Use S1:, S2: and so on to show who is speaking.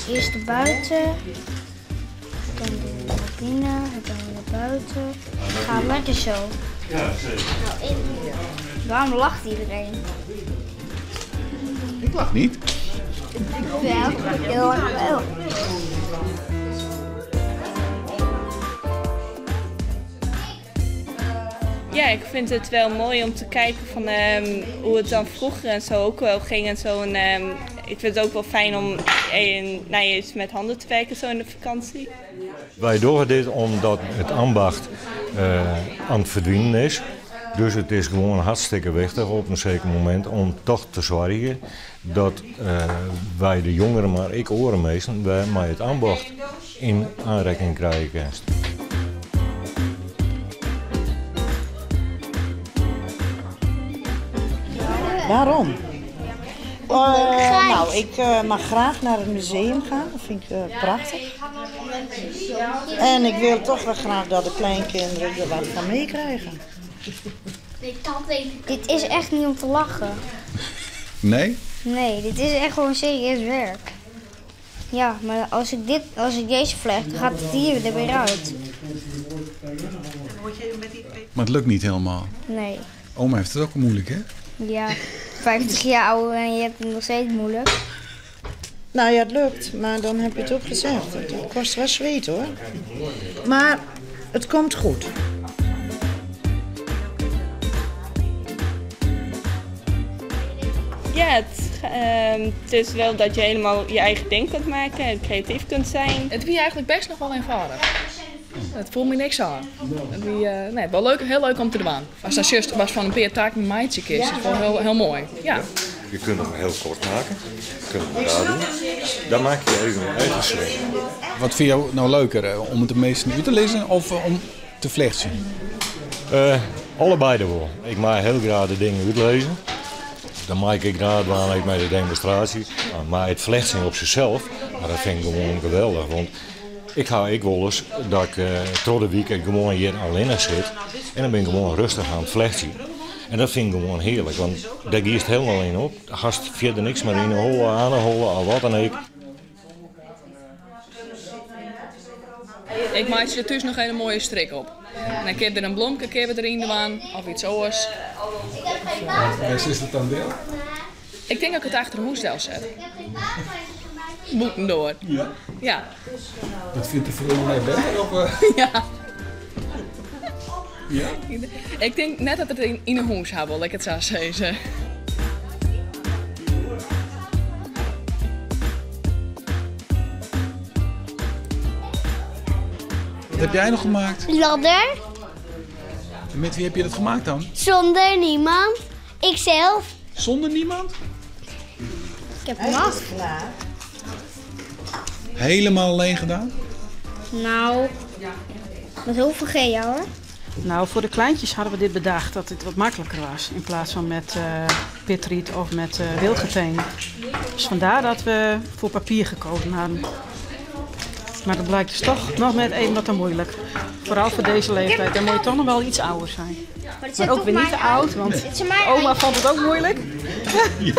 S1: Eerst naar buiten, dan doen we naar binnen, dan naar buiten. Gaat lekker zo.
S2: Ja, zeker.
S1: Waarom lacht iedereen?
S3: Ik lach niet.
S1: Wel, heel erg wel.
S4: Ja, ik vind het wel mooi om te kijken van hoe het dan vroeger en zo ook wel ging en zo. En ik vind het ook wel fijn om eens met handen te werken zo in de vakantie.
S2: Wij doen dit omdat het ambacht aan het verdwijnen is. Dus het is gewoon hartstikke wichtig op een zeker moment om toch te zorgen dat wij de jongeren, maar ik orenmeesten, wij met het ambacht in aanraking krijgen.
S5: Waarom? Nou, ik mag graag naar het museum gaan. Dat vind ik prachtig. En ik wil toch wel graag dat de kleinkinderen er wat van meekrijgen.
S1: Dit is echt niet om te lachen.
S3: Nee?
S1: Nee, dit is echt gewoon serieus werk. Ja, maar als ik deze vlecht, dan gaat het hier er weer uit.
S3: Maar het lukt niet helemaal.
S1: Nee.
S3: Oma heeft het ook moeilijk, hè?
S1: Ja, 50 jaar ouder en je hebt het nog steeds moeilijk.
S5: Nou ja, het lukt, maar dan heb je het ook gezegd. Het kost wel zweet hoor. Maar het komt goed.
S4: Ja, het is wel dat je helemaal je eigen ding kunt maken en creatief kunt zijn.
S6: Het was eigenlijk best nog wel eenvoudig. Het voelt me niks aan. Het was wel heel leuk om te doen. Als dat juist was van een paar taken met meidje is, is het wel heel mooi. Ja.
S2: Je kunt hem heel kort maken, je kunt hem daar doen. Dan maak je even een eigen swing.
S3: Wat vind je nou leuker? Om het de meesten uit te lezen of om te vlechten?
S2: Allebei wel. Ik maak heel graag de dingen uitlezen. Dan maak ik graag wanneer ik met de demonstratie. Maar het vlechten op zichzelf, dat vind ik gewoon geweldig. Want ik wil eens dat ik tot de week gewoon hier alleen zit. En dan ben ik gewoon rustig aan het vlechten. En dat vind ik gewoon heerlijk, want daar giest helemaal in op. Daar gaat verder niks meer in, hollen, aanhollen, al wat dan ook.
S6: Ik maak er thuis nog een mooie strik op. En dan heb je er een blomke erin doen, of iets anders.
S3: Waar is dat dan deel?
S6: Ik denk dat ik het achter een hoestel zet. Boeken door.
S3: Ja.
S6: Ja.
S3: Wat vindt de vrouw mij beter? Of,
S6: Ja.
S3: Ja?
S6: Ik denk net dat het in een hoes hebben, wil ik het zo zeggen.
S3: Wat heb jij nog gemaakt?
S1: Ladder,
S3: En met wie heb je dat gemaakt dan?
S1: zonder niemand. Ikzelf.
S3: Zonder niemand?
S1: Ik heb hem af.
S3: Helemaal alleen gedaan?
S1: Nou, met hoeveel G hoor?
S7: Nou, voor de kleintjes hadden we dit bedacht dat het wat makkelijker was. In plaats van met pitriet of met wildgeteen. Dus vandaar dat we voor papier gekozen hadden. Maar dat blijkt dus toch nog net even wat te moeilijk. Vooral voor deze leeftijd. Dan moet je toch nog wel iets ouder zijn. Maar ook weer niet te oud, want oma vond het ook moeilijk.
S3: Ja.